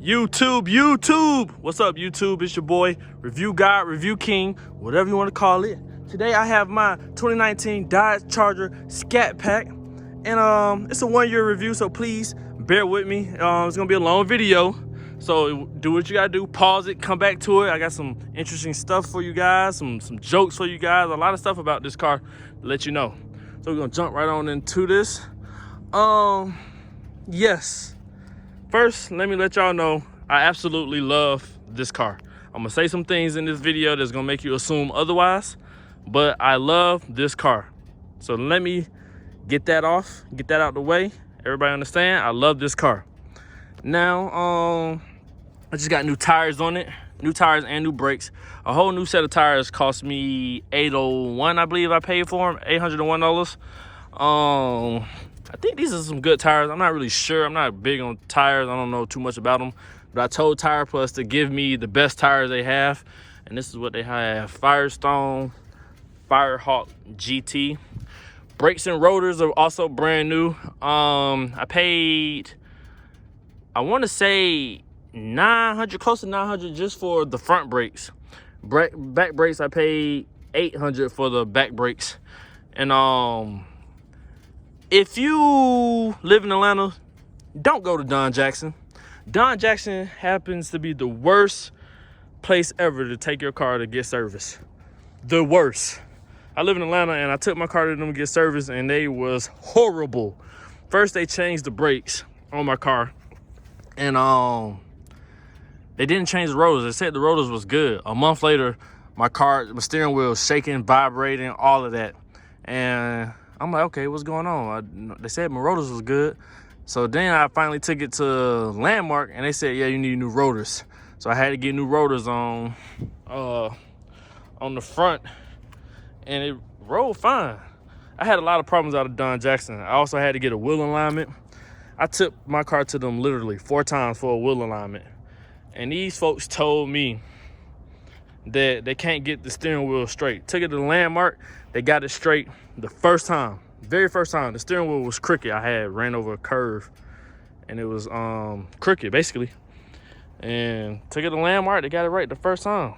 YouTube. What's up, YouTube? It's your boy, Review God, Review King, whatever you want to call it. Today I have my 2019 Dodge Charger Scat Pack, and it's a 1-year review, so please bear with me. It's gonna be a long video, so do what you gotta do. Pause it, come back to it. I got some interesting stuff for you guys, some jokes for you guys, a lot of stuff about this car to let you know. So we're gonna jump right on into this. Yes. First, let me let y'all know I absolutely love this car. I'm gonna say some things in this video that's gonna make you assume otherwise, but I love this car. So let me get that out the way. Everybody understand? I love this car. Now, I just got new tires on it, new tires and new brakes. A whole new set of tires cost me $801, I believe I paid for them, $801. I think these are some good tires. I'm not really sure. I'm not big on tires. I don't know too much about them. But I told Tire Plus to give me the best tires they have. And this is what they have. Firestone, Firehawk GT. Brakes and rotors are also brand new. I paid, I want to say $900, close to $900 just for the front brakes. Back brakes, I paid $800 for the back brakes. And if you live in Atlanta, don't go to Don Jackson. Don Jackson happens to be the worst place ever to take your car to get service. The worst. I live in Atlanta and I took my car to them to get service and they was horrible. First, they changed the brakes on my car, and they didn't change the rotors. They said the rotors was good. A month later, my steering wheel was shaking, vibrating, all of that. And I'm like, okay, what's going on? They said my rotors was good. So then I finally took it to Landmark and they said, yeah, you need new rotors. So I had to get new rotors on the front, and it rolled fine. I had a lot of problems out of Don Jackson. I also had to get a wheel alignment. I took my car to them literally 4 times for a wheel alignment. And these folks told me that they can't get the steering wheel straight. Took it to the Landmark, they got it straight the first time. Very first time. The steering wheel was crooked. I had ran over a curve and it was crooked basically. And took it to Landmark, they got it right the first time.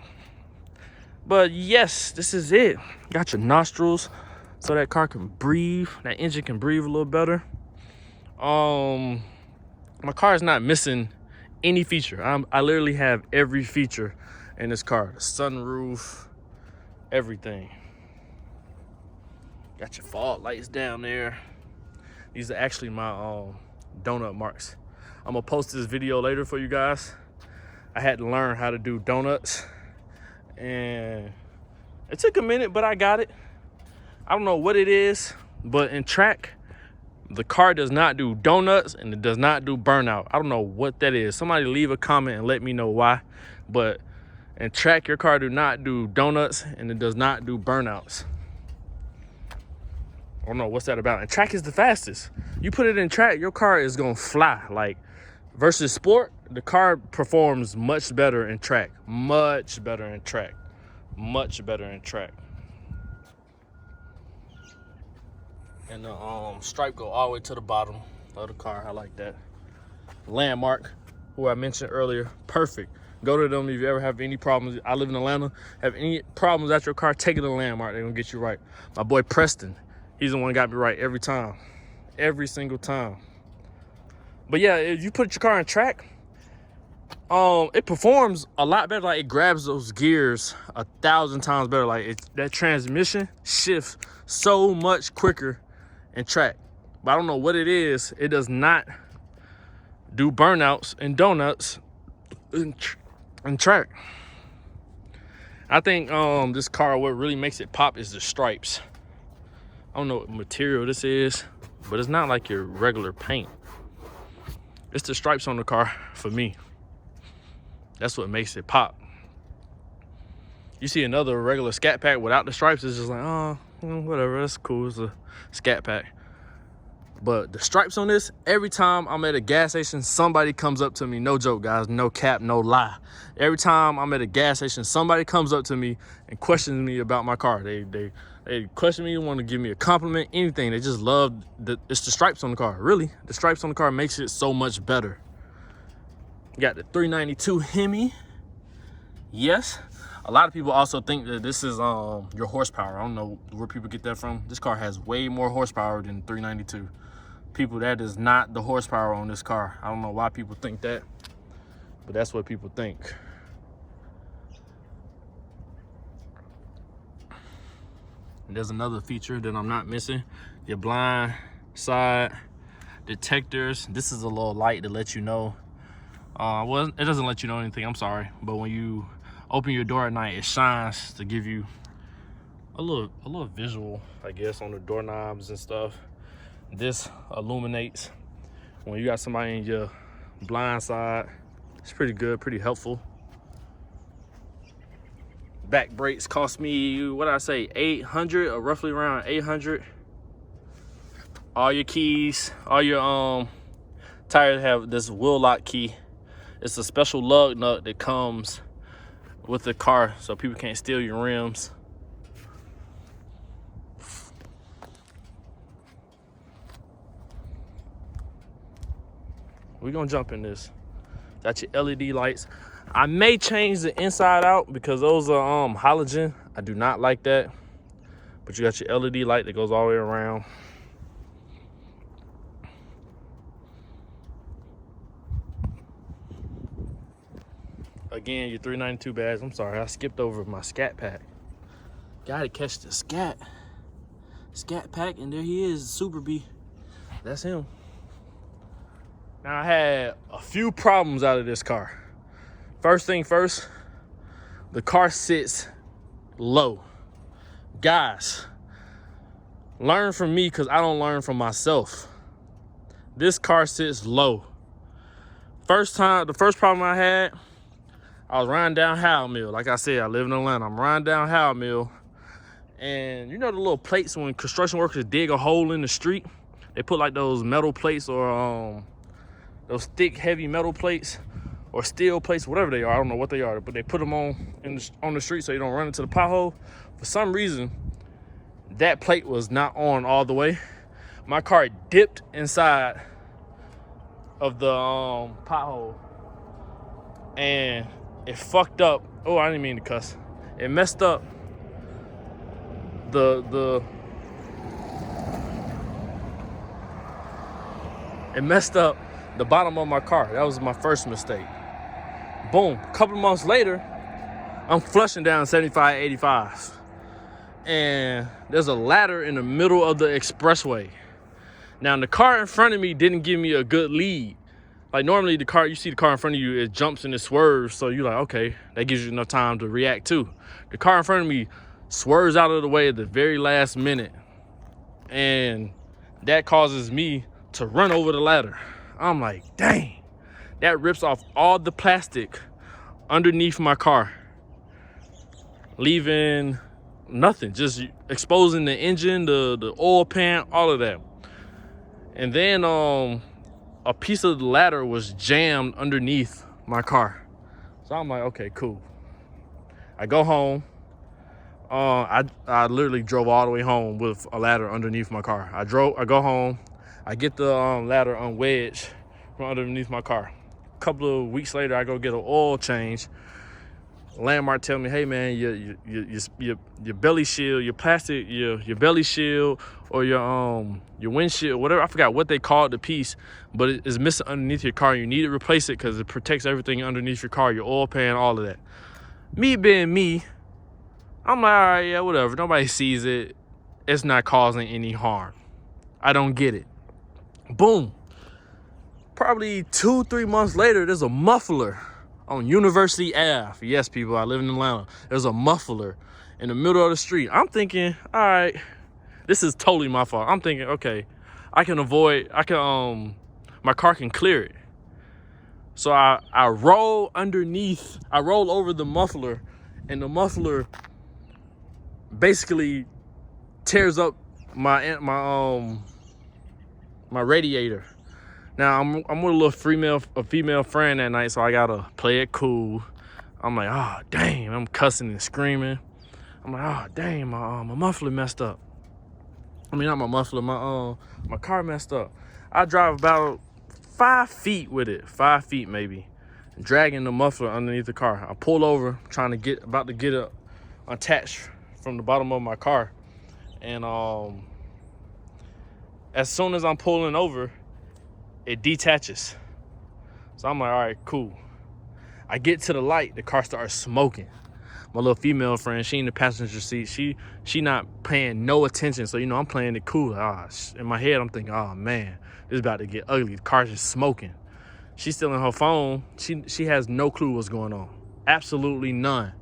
But yes, this is it. Got your nostrils so that car can breathe, that engine can breathe a little better. My car is not missing any feature. I literally have every feature in this car. The sunroof, everything. Got your fog lights down there. These are actually my donut marks. I'm gonna post this video later for you guys. I had to learn how to do donuts, and it took a minute, but I got it. I don't know what it is, but in track, the car does not do donuts and it does not do burnout. I don't know what that is. Somebody leave a comment and let me know why. But in track, your car do not do donuts and it does not do burnouts. I don't know what's that about. And track is the fastest. You put it in track, your car is gonna fly. Like versus sport, the car performs much better in track. Much better in track. Much better in track. And the stripe go all the way to the bottom of the car. I like that. Landmark, who I mentioned earlier, perfect. Go to them if you ever have any problems. I live in Atlanta. Have any problems at your car, take it to Landmark. They're gonna get you right. My boy Preston, he's the one that got me right every time. Every single time. But yeah, if you put your car in track, it performs a lot better. Like it grabs those gears 1,000 times better. Like that transmission shifts so much quicker in track. But I don't know what it is. It does not do burnouts and donuts in track. I think this car, what really makes it pop is the stripes. I don't know what material this is, but it's not like your regular paint. It's the stripes on the car for me. That's what makes it pop. You see another regular Scat Pack without the stripes, it's just like, oh, whatever, that's cool, it's a Scat Pack. But the stripes on this, every time I'm at a gas station, somebody comes up to me, no joke guys, no cap, no lie. Every time I'm at a gas station, somebody comes up to me and questions me about my car. They question me, want to give me a compliment, anything. They just love, it's the stripes on the car, really. The stripes on the car makes it so much better. got the 392 Hemi. Yes. A lot of people also think that this is your horsepower. I don't know where people get that from. This car has way more horsepower than 392. People, that is not the horsepower on this car. I don't know why people think that, but that's what people think. And there's another feature that I'm not missing. Your blind side detectors. This is a little light to let you know. Well, it doesn't let you know anything, I'm sorry. But when you open your door at night, it shines to give you a little visual, I guess, on the doorknobs and stuff. This illuminates when you got somebody in your blind side. It's pretty good, pretty helpful. Back brakes cost me, what did I say, 800 or roughly around 800. All your keys, all your tires have this wheel lock key. It's a special lug nut that comes with the car so people can't steal your rims. We're gonna jump in this. Got your LED lights. I may change the inside out because those are halogen. I do not like that. But you got your LED light that goes all the way around. Again, your 392 badge. I'm sorry, I skipped over my Scat Pack. Gotta catch the Scat Pack, and there he is, Super B. That's him. Now, I had a few problems out of this car. First thing first, the car sits low. Guys, learn from me because I don't learn from myself. This car sits low. The first problem I had, I was riding down Howell Mill. Like I said, I live in Atlanta. I'm riding down Howell Mill. And you know the little plates when construction workers dig a hole in the street? They put like those metal plates or those thick, heavy metal plates or steel plates, whatever they are. I don't know what they are, but they put them on the street so you don't run into the pothole. For some reason, that plate was not on all the way. My car dipped inside of the pothole and it fucked up. Oh, I didn't mean to cuss. It messed up it messed up the bottom of my car. That was my first mistake. Boom. A couple of months later, I'm flushing down 75, 85. And there's a ladder in the middle of the expressway. Now, the car in front of me didn't give me a good lead. Like normally you see the car in front of you, it jumps and it swerves. So you're like, okay, that gives you enough time to react too. The car in front of me swerves out of the way at the very last minute. And that causes me to run over the ladder. I'm like, dang, that rips off all the plastic underneath my car, leaving nothing, just exposing the engine, the oil pan, all of that. And then a piece of the ladder was jammed underneath my car. So I'm like, okay, cool. I go home. I literally drove all the way home with a ladder underneath my car. I go home. I get the ladder unwedged from underneath my car. A couple of weeks later, I go get an oil change. Landmark tell me, hey man, your belly shield, your plastic, your belly shield, or your windshield, whatever. I forgot what they called the piece, but it is missing underneath your car. You need to replace it because it protects everything underneath your car, your oil pan, all of that. Me being me, I'm like, all right, yeah, whatever. Nobody sees it. It's not causing any harm. I don't get it. Boom. Probably 2-3 months later, there's a muffler on University Ave. Yes, people, I live in Atlanta. There's a muffler in the middle of the street. I'm thinking, all right, this is totally my fault. I'm thinking, okay, my car can clear it. So I roll over the muffler, and the muffler basically tears up my radiator. Now I'm with a little female friend that night, so I gotta play it cool. I'm like, oh damn, I'm cussing and screaming. I'm like, oh damn, my muffler messed up. I mean, not my muffler, my car messed up. I drive about 5 feet with it, 5 feet maybe. dragging the muffler underneath the car. I pull over, about to get it attached from the bottom of my car. And as soon as I'm pulling over, it detaches. So I'm like, all right, cool. I get to the light, the car starts smoking. My little female friend, she in the passenger seat. She not paying no attention. So, you know, I'm playing it cool. In my head, I'm thinking, oh man, this is about to get ugly. The car's just smoking. She's still in her phone. She has no clue what's going on. Absolutely none.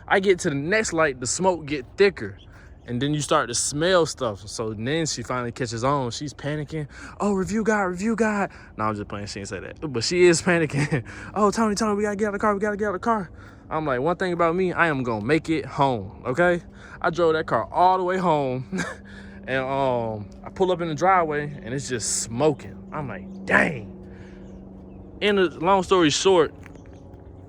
I get to the next light, the smoke get thicker. And then you start to smell stuff. So then she finally catches on. She's panicking. Oh, review guy. No, I'm just playing. She didn't say that. But she is panicking. Oh, Tony, we gotta get out of the car. I'm like, one thing about me, I am gonna make it home, okay? I drove that car all the way home. And I pull up in the driveway and it's just smoking. I'm like, dang. Long story short,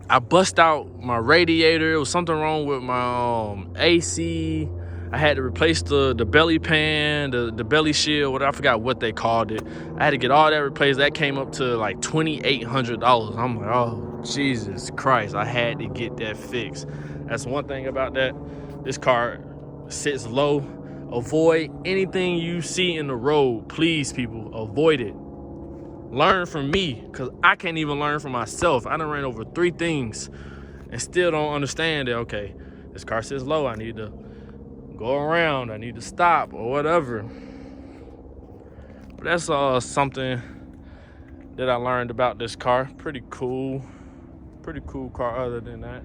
I bust out my radiator. It was something wrong with my AC. I had to replace the belly pan, the belly shield, whatever. I forgot what they called it. I had to get all that replaced. That came up to like $2,800. I'm like, oh, Jesus Christ. I had to get that fixed. That's one thing about that. This car sits low. Avoid anything you see in the road. Please, people, avoid it. Learn from me, because I can't even learn from myself. I done ran over 3 things and still don't understand that, okay, this car sits low. I need to go around, I need to stop or whatever. But that's something that I learned about this car. Pretty cool car other than that.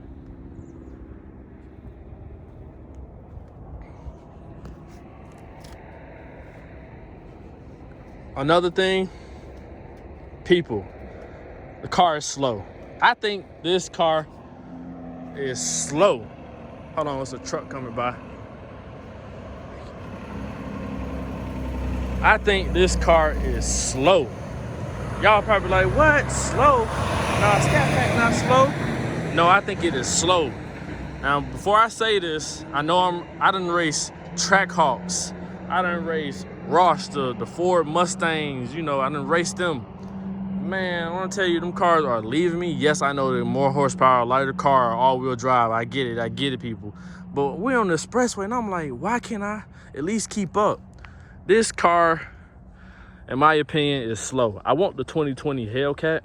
Another thing, people, the car is slow. I think this car is slow. Hold on, it's a truck coming by. I think this car is slow. Y'all probably like, what? Slow? Nah, Scat Pack not slow. No, I think it is slow. Now, before I say this, I done race Trackhawks. I done race Ross, the Ford Mustangs. You know, I done raced them. Man, I want to tell you, them cars are leaving me. Yes, I know they're more horsepower, lighter car, all-wheel drive. I get it, people. But we're on the expressway, and I'm like, why can't I at least keep up? This car, in my opinion, is slow. I want the 2020 Hellcat,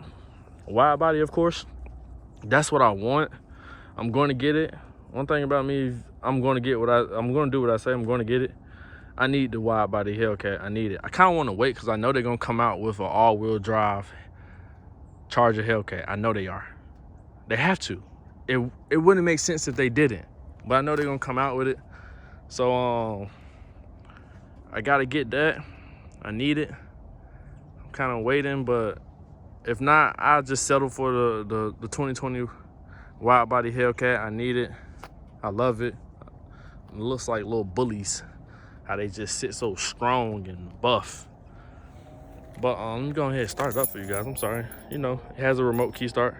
wide body, of course. That's what I want. I'm going to get it. One thing about me, I'm going to do what I say. I'm going to get it. I need the wide body Hellcat. I need it. I kind of want to wait because I know they're going to come out with an all-wheel drive Charger Hellcat. I know they are. They have to. It wouldn't make sense if they didn't. But I know they're going to come out with it. So, I got to get that. I need it. I'm kind of waiting, but if not, I'll just settle for the 2020 wide body Hellcat. I need it. I love it. It looks like little bullies, how they just sit so strong and buff. But let me go ahead and start it up for you guys. I'm sorry. You know, it has a remote key start.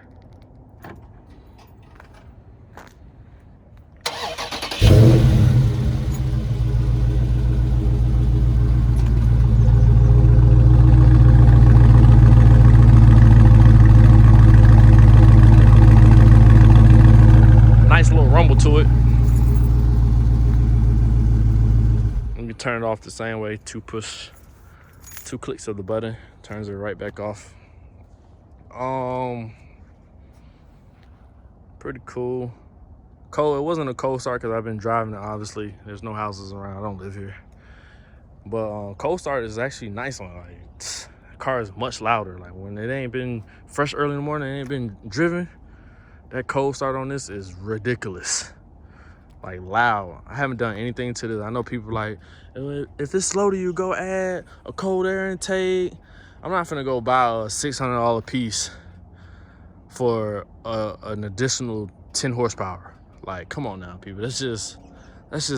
Nice little rumble to it. Let me turn it off the same way. 2 clicks of the button turns it right back off. Pretty cool. Cold. It wasn't a cold start because I've been driving it. Obviously, there's no houses around. I don't live here. But cold start is actually nice on it. Like, the car is much louder. Like when it ain't been fresh early in the morning, it ain't been driven. That cold start on this is ridiculous. Like loud. I haven't done anything to this. I know people like, if it's slow to you, go add a cold air intake. I'm not finna go buy a $600 piece for an additional 10 horsepower. Like, come on now, people. That's just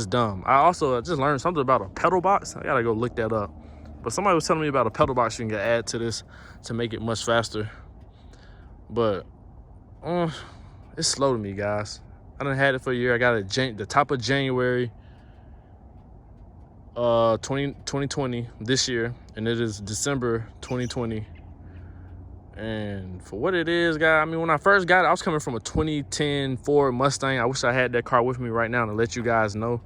dumb. I just learned something about a pedal box. I gotta go look that up. But somebody was telling me about a pedal box you can add to this to make it much faster. But it's slow to me, guys. I done had it for a year. I got it the top of January 2020 this year, and it is December 2020, And for what it is, guy, I mean, when I first got it, I was coming from a 2010 Ford Mustang. I wish I had that car with me right now to let you guys know.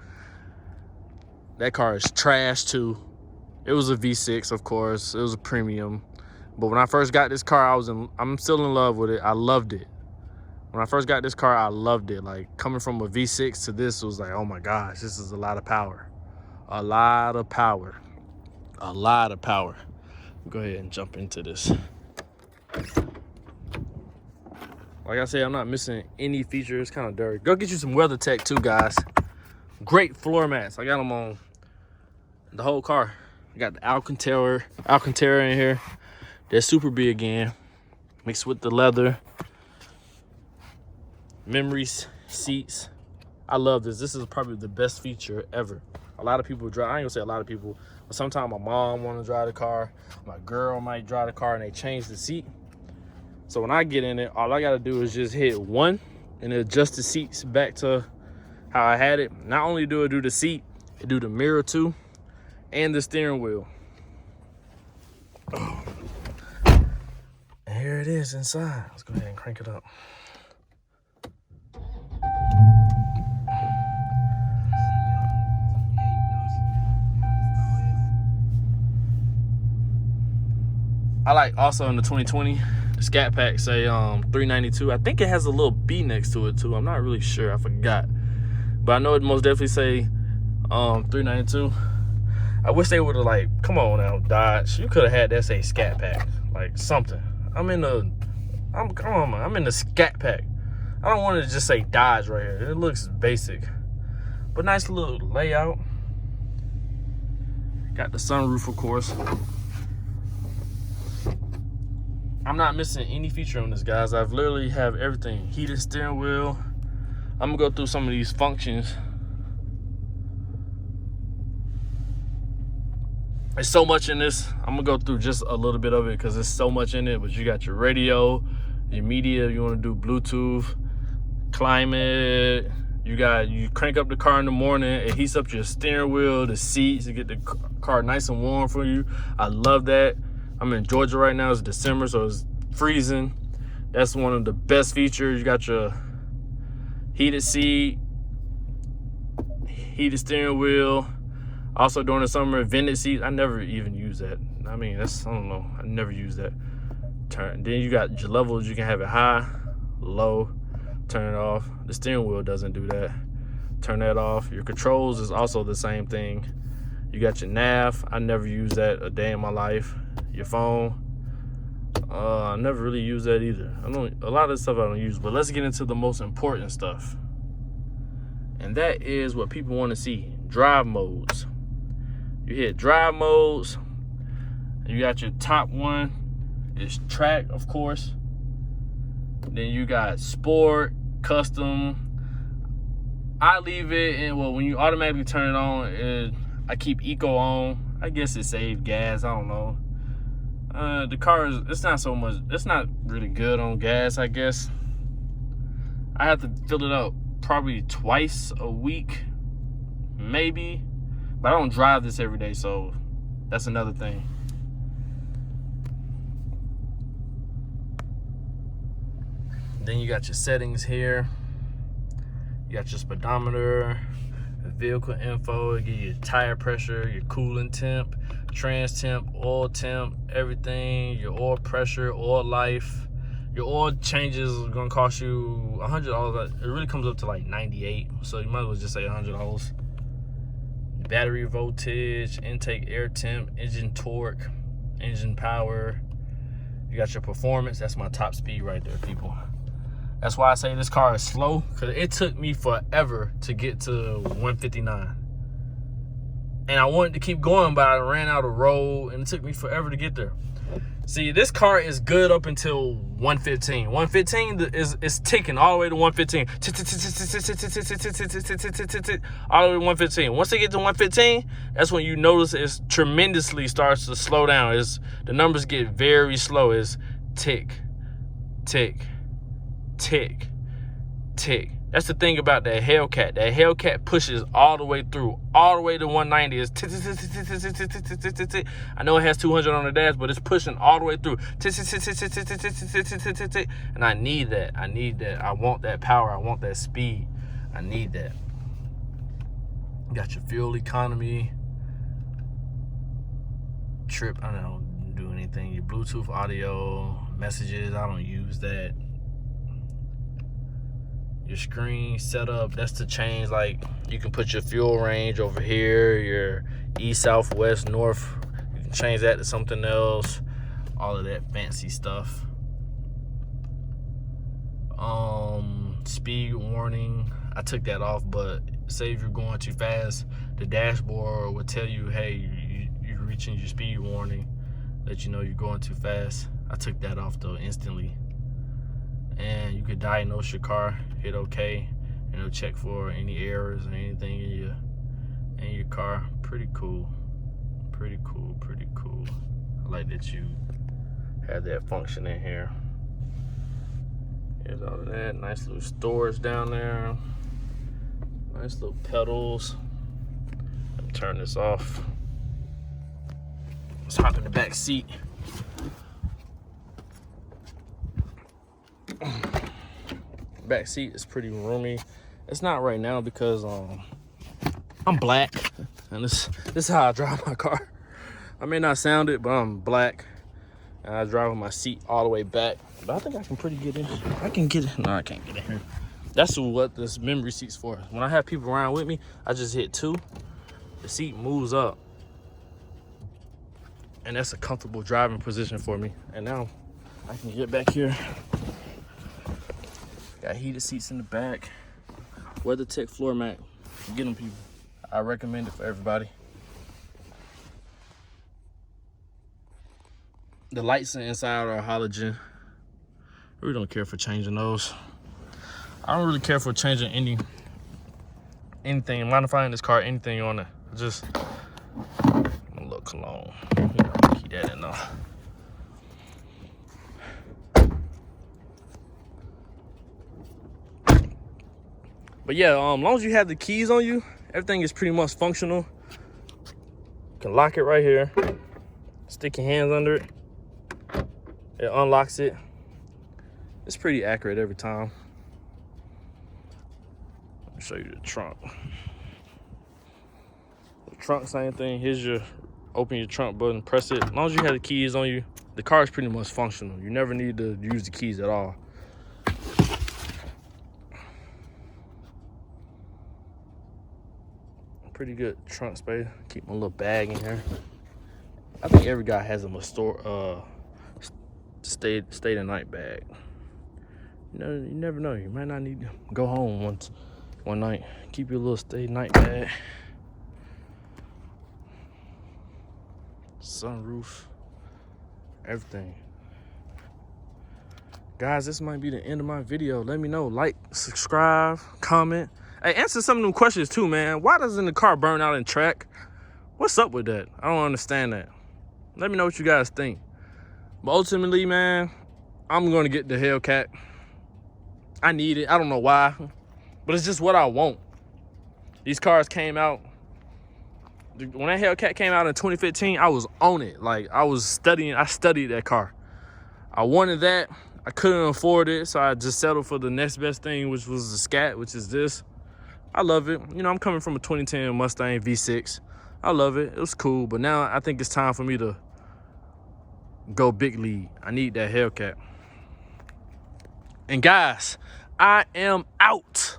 That car is trash too. It was a V6, of course. It was a premium. But when I first got this car, I'm still in love with it. I loved it. When I first got this car, I loved it. Like, coming from a V6 to this was like, oh my gosh, this is a lot of power. A lot of power. A lot of power. Go ahead and jump into this. Like I said, I'm not missing any features. Kind of dirty. Go get you some WeatherTech too, guys. Great floor mats. I got them on the whole car. I got the Alcantara in here. They're super big again, mixed with the leather. Memories, seats. I love this. This is probably the best feature ever. A lot of people drive. I ain't gonna say a lot of people, but sometimes my mom want to drive the car. My girl might drive the car, and they change the seat. So when I get in it, all I gotta do is just hit one and adjust the seats back to how I had it. Not only do it do the seat, it do the mirror too, and the steering wheel. Oh. And here it is inside. Let's go ahead and crank it up. I like also in the 2020, the Scat Pack say $392. I think it has a little B next to it too. I'm not really sure. I forgot. But I know it most definitely say $392. I wish they would have, like, come on now, Dodge. You could have had that say Scat Pack. Like something. I'm in the Scat Pack. I don't want it to just say Dodge right here. It looks basic. But nice little layout. Got the sunroof, of course. I'm not missing any feature on this, guys. I've literally have everything. Heated steering wheel. I'm gonna go through some of these functions. There's so much in this. I'm gonna go through just a little bit of it because there's so much in it. But you got your radio, your media. You want to do Bluetooth, climate. You crank up the car in the morning. It heats up your steering wheel, the seats. You get the car nice and warm for you. I love that. I'm in Georgia right now. It's December, so it's freezing. That's one of the best features. You got your heated seat, heated steering wheel. Also during the summer, vented seats. I never even use that. I mean, I don't know. I never use that. Then you got your levels. You can have it high, low, turn it off. The steering wheel doesn't do that. Turn that off. Your controls is also the same thing. You got your nav. I never use that a day in my life. Your phone. I never really use that either. A lot of this stuff I don't use, but let's get into the most important stuff. And that is what people want to see. Drive modes. You hit drive modes. You got your top one. It's track, of course. Then you got sport, custom. I leave it in, well, when you automatically turn it on, I keep eco on. I guess it saves gas, I don't know. The car is, it's not really good on gas, I guess. I have to fill it up probably twice a week, maybe. But I don't drive this every day, so that's another thing. Then you got your settings here. You got your speedometer, vehicle info, it give you your tire pressure, your coolant temp, trans temp, oil temp, everything, your oil pressure, oil life. Your oil changes are gonna cost you $100. It really comes up to like 98, so you might as well just say $100. Battery voltage, intake air temp, engine torque, engine power. You got your performance. That's my top speed right there, people. That's why I say this car is slow, because it took me forever to get to 159. And I wanted to keep going, but I ran out of road, and it took me forever to get there. See, this car is good up until 115. 115 is ticking all the way to 115. All the way to 115. Once they get to 115, that's when you notice it tremendously starts to slow down. The numbers get very slow. It's tick, tick, tick, tick. That's the thing about that Hellcat. That Hellcat pushes all the way through, all the way to 190. I know it has 200 on the dash, but it's pushing all the way through. And I need that. I need that. I want that power. I want that speed. I need that. You got your fuel economy. Trip, I don't do anything. Your Bluetooth audio, messages, I don't use that. Your screen setup, that's to change, like you can put your fuel range over here, your east, south, west, north. You can change that to something else. All of that fancy stuff. Speed warning, I took that off, but say if you're going too fast, the dashboard will tell you, hey, you're reaching your speed warning, let you know you're going too fast. I took that off though instantly. And you could diagnose your car, hit OK, and it'll check for any errors or anything in your car. Pretty cool. Pretty cool, pretty cool. I like that you have that function in here. Here's all of that. Nice little storage down there. Nice little pedals. Let me turn this off. Let's hop in the back seat. Back seat is pretty roomy. It's not right now because I'm black, and this is how I drive my car. I may not sound it, but I'm black, and I drive with my seat all the way back. But I think I can pretty get in. I can get in. No, I can't get in here. That's what this memory seat's for. When I have people around with me, I just hit 2. The seat moves up, and that's a comfortable driving position for me. And now I can get back here. Got heated seats in the back. WeatherTech floor mat. Get them, people. I recommend it for everybody. The lights inside are halogen. I really don't care for changing those. I don't really care for changing anything, modifying this car, anything on it. Just a little cologne. Keep that in there. But yeah, as long as you have the keys on you, everything is pretty much functional. You can lock it right here. Stick your hands under it. It unlocks it. It's pretty accurate every time. Let me show you the trunk. The trunk, same thing. Here's your open your trunk button, press it. As long as you have the keys on you, the car is pretty much functional. You never need to use the keys at all. Pretty good trunk space. Keep my little bag in here. I think every guy has a stay the night bag. You never know. You might not need to go home one night. Keep your little stay night bag. Sunroof. Everything. Guys, this might be the end of my video. Let me know. Like, subscribe, comment. Hey, answer some of them questions too, man. Why doesn't the car burn out in track? What's up with that? I don't understand that. Let me know what you guys think. But ultimately, man, I'm going to get the Hellcat. I need it. I don't know why, but it's just what I want. These cars came out. When that Hellcat came out in 2015, I was on it. Like, I studied that car. I wanted that. I couldn't afford it, so I just settled for the next best thing, which was the Scat, which is this. I love it. You know, I'm coming from a 2010 Mustang V6. I love it. It was cool, but now I think it's time for me to go big league. I need that Hellcat. And guys, I am out.